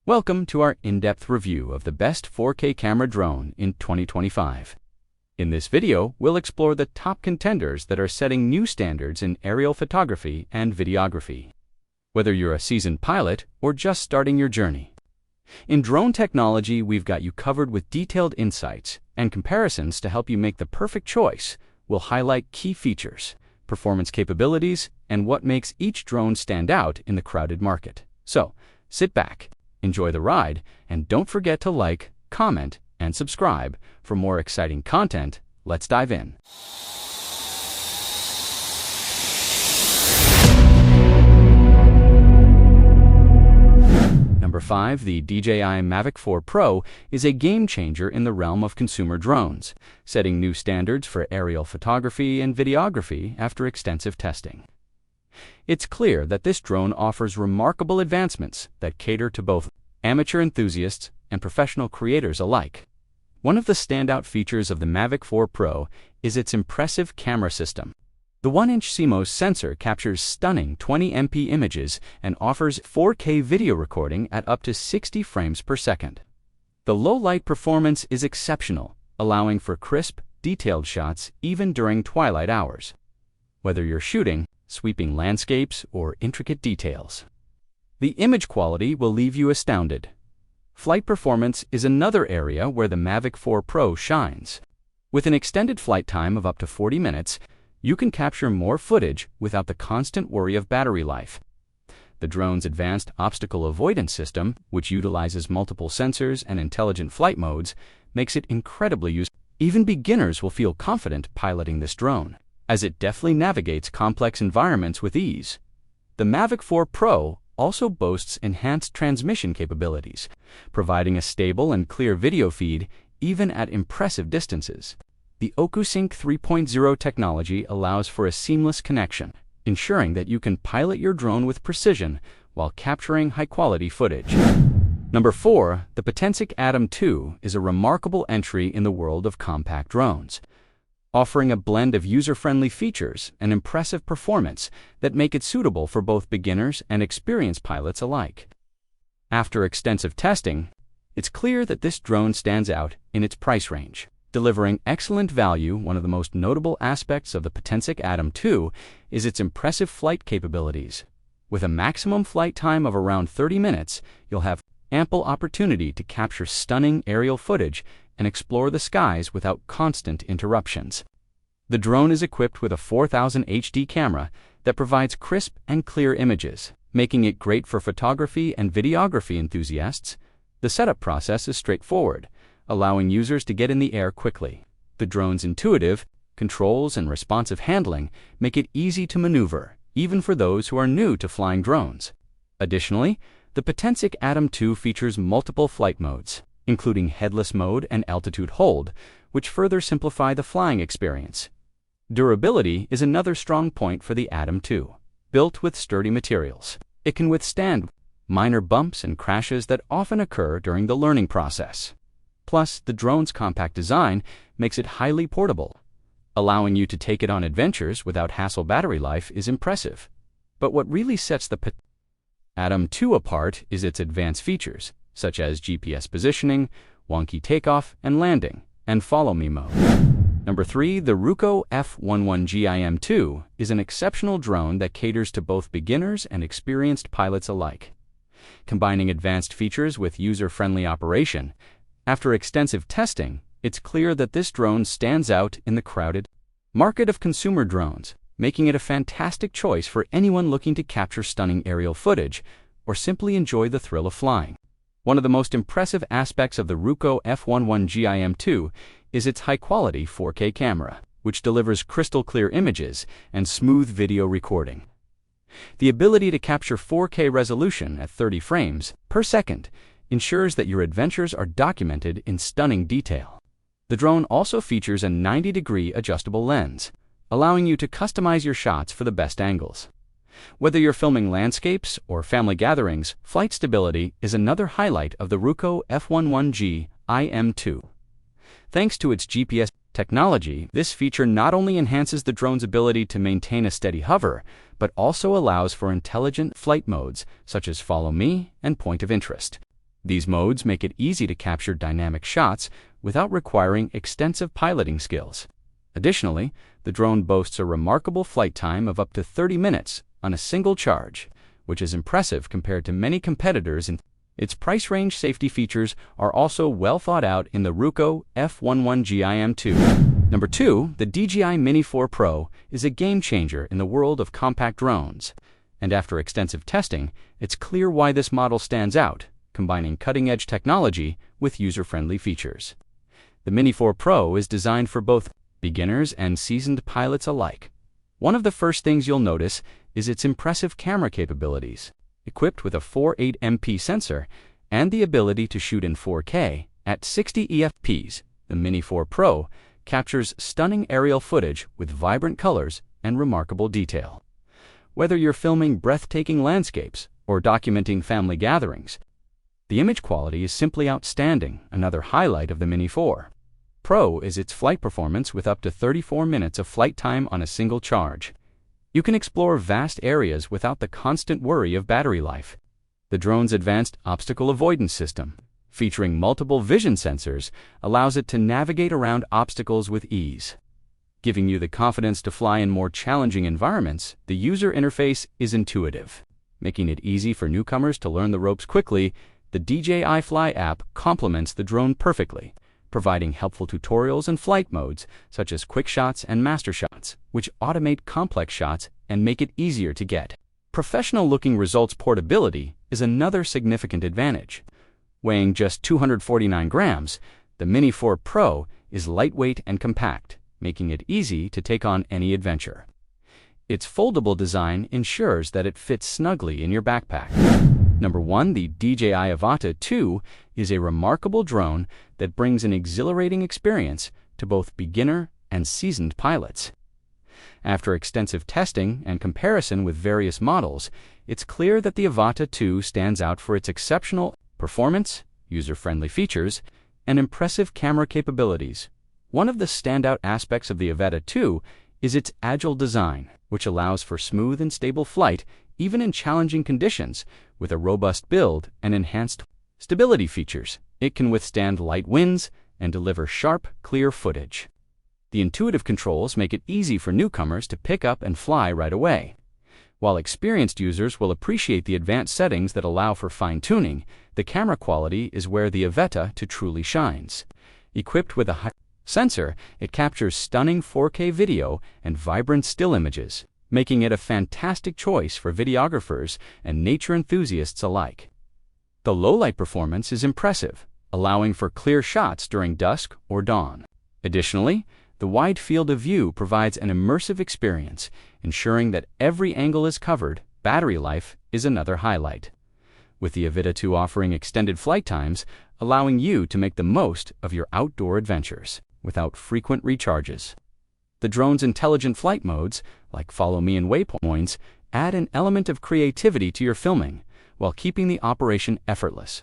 Welcome to our in-depth review of the best 4K camera drone in 2025. In this video, we'll explore the top contenders that are setting new standards in aerial photography and videography. Whether you're a seasoned pilot or just starting your journey, in drone technology, we've got you covered with detailed insights and comparisons to help you make the perfect choice. We'll highlight key features, performance capabilities, and what makes each drone stand out in the crowded market. So, sit back, enjoy the ride, and don't forget to like, comment, and subscribe for more exciting content. Let's dive in. Number 5, the DJI Mavic 4 Pro is a game-changer in the realm of consumer drones, setting new standards for aerial photography and videography after extensive testing. It's clear that this drone offers remarkable advancements that cater to both amateur enthusiasts and professional creators alike. One of the standout features of the Mavic 4 Pro is its impressive camera system. The 1-inch CMOS sensor captures stunning 20MP images and offers 4K video recording at up to 60 frames per second. The low-light performance is exceptional, allowing for crisp, detailed shots even during twilight hours, whether you're shooting sweeping landscapes or intricate details. The image quality will leave you astounded. Flight performance is another area where the Mavic 4 Pro shines. With an extended flight time of up to 40 minutes, you can capture more footage without the constant worry of battery life. The drone's advanced obstacle avoidance system, which utilizes multiple sensors and intelligent flight modes, makes it incredibly useful. Even beginners will feel confident piloting this drone, as it deftly navigates complex environments with ease. The Mavic 4 Pro also boasts enhanced transmission capabilities, providing a stable and clear video feed even at impressive distances. The OcuSync 3.0 technology allows for a seamless connection, ensuring that you can pilot your drone with precision while capturing high-quality footage. Number 4, the Potensic Atom 2 is a remarkable entry in the world of compact drones, offering a blend of user-friendly features and impressive performance that make it suitable for both beginners and experienced pilots alike. After extensive testing, it's clear that this drone stands out in its price range, delivering excellent value. One of the most notable aspects of the Potensic Atom 2 is its impressive flight capabilities. With a maximum flight time of around 30 minutes, you'll have ample opportunity to capture stunning aerial footage and explore the skies without constant interruptions. The drone is equipped with a 4000 HD camera that provides crisp and clear images, making it great for photography and videography enthusiasts. The setup process is straightforward, allowing users to get in the air quickly. The drone's intuitive controls and responsive handling make it easy to maneuver, even for those who are new to flying drones. Additionally, the Potensic Atom 2 features multiple flight modes, including headless mode and altitude hold, which further simplify the flying experience. Durability is another strong point for the Atom 2. Built with sturdy materials, it can withstand minor bumps and crashes that often occur during the learning process. Plus, the drone's compact design makes it highly portable. Allowing you to take it on adventures without hassle. Battery life is impressive. But what really sets the Atom 2 apart is its advanced features, such as GPS positioning, wonky takeoff and landing, and follow me mode. Number 3, the Ruco F11GIM2 is an exceptional drone that caters to both beginners and experienced pilots alike. Combining advanced features with user-friendly operation, after extensive testing, it's clear that this drone stands out in the crowded market of consumer drones, making it a fantastic choice for anyone looking to capture stunning aerial footage or simply enjoy the thrill of flying. One of the most impressive aspects of the Ruco F11GIM2 is its high-quality 4K camera, which delivers crystal-clear images and smooth video recording. The ability to capture 4K resolution at 30 frames per second ensures that your adventures are documented in stunning detail. The drone also features a 90-degree adjustable lens, allowing you to customize your shots for the best angles. Whether you're filming landscapes or family gatherings, flight stability is another highlight of the Ruco F11GIM2. Thanks to its GPS technology, this feature not only enhances the drone's ability to maintain a steady hover, but also allows for intelligent flight modes such as follow me and point of interest. These modes make it easy to capture dynamic shots without requiring extensive piloting skills. Additionally, the drone boasts a remarkable flight time of up to 30 minutes on a single charge, which is impressive compared to many competitors. Its price range safety features are also well thought out in the Ruco F11GIM2. Number 2, the DJI Mini 4 Pro is a game changer in the world of compact drones. And after extensive testing, it's clear why this model stands out, combining cutting-edge technology with user-friendly features. The Mini 4 Pro is designed for both beginners and seasoned pilots alike. One of the first things you'll notice is its impressive camera capabilities. Equipped with a 48MP sensor and the ability to shoot in 4K at 60 EFPs, the Mini 4 Pro captures stunning aerial footage with vibrant colors and remarkable detail. Whether you're filming breathtaking landscapes or documenting family gatherings, the image quality is simply outstanding. Another highlight of the Mini 4 Pro is its flight performance with up to 34 minutes of flight time on a single charge. You can explore vast areas without the constant worry of battery life. The drone's advanced obstacle avoidance system, featuring multiple vision sensors, allows it to navigate around obstacles with ease. Giving you the confidence to fly in more challenging environments, the user interface is intuitive. Making it easy for newcomers to learn the ropes quickly, the DJI Fly app complements the drone perfectly, providing helpful tutorials and flight modes such as quick shots and master shots, which automate complex shots and make it easier to get. Professional-looking results portability is another significant advantage. Weighing just 249 grams, the Mini 4 Pro is lightweight and compact, making it easy to take on any adventure. Its foldable design ensures that it fits snugly in your backpack. Number 1, the DJI Avata 2 is a remarkable drone that brings an exhilarating experience to both beginner and seasoned pilots. After extensive testing and comparison with various models, it's clear that the Avata 2 stands out for its exceptional performance, user-friendly features, and impressive camera capabilities. One of the standout aspects of the Avata 2 is its agile design, which allows for smooth and stable flight even in challenging conditions. With a robust build and enhanced stability features, it can withstand light winds and deliver sharp, clear footage. The intuitive controls make it easy for newcomers to pick up and fly right away. While experienced users will appreciate the advanced settings that allow for fine-tuning, the camera quality is where the Avata 2 truly shines. Equipped with a high sensor, it captures stunning 4K video and vibrant still images, making it a fantastic choice for videographers and nature enthusiasts alike. The low-light performance is impressive, allowing for clear shots during dusk or dawn. Additionally, the wide field of view provides an immersive experience, ensuring that every angle is covered. Battery life is another highlight, with the Avata 2 offering extended flight times, allowing you to make the most of your outdoor adventures without frequent recharges. The drone's intelligent flight modes, like Follow Me and Waypoints, add an element of creativity to your filming while keeping the operation effortless.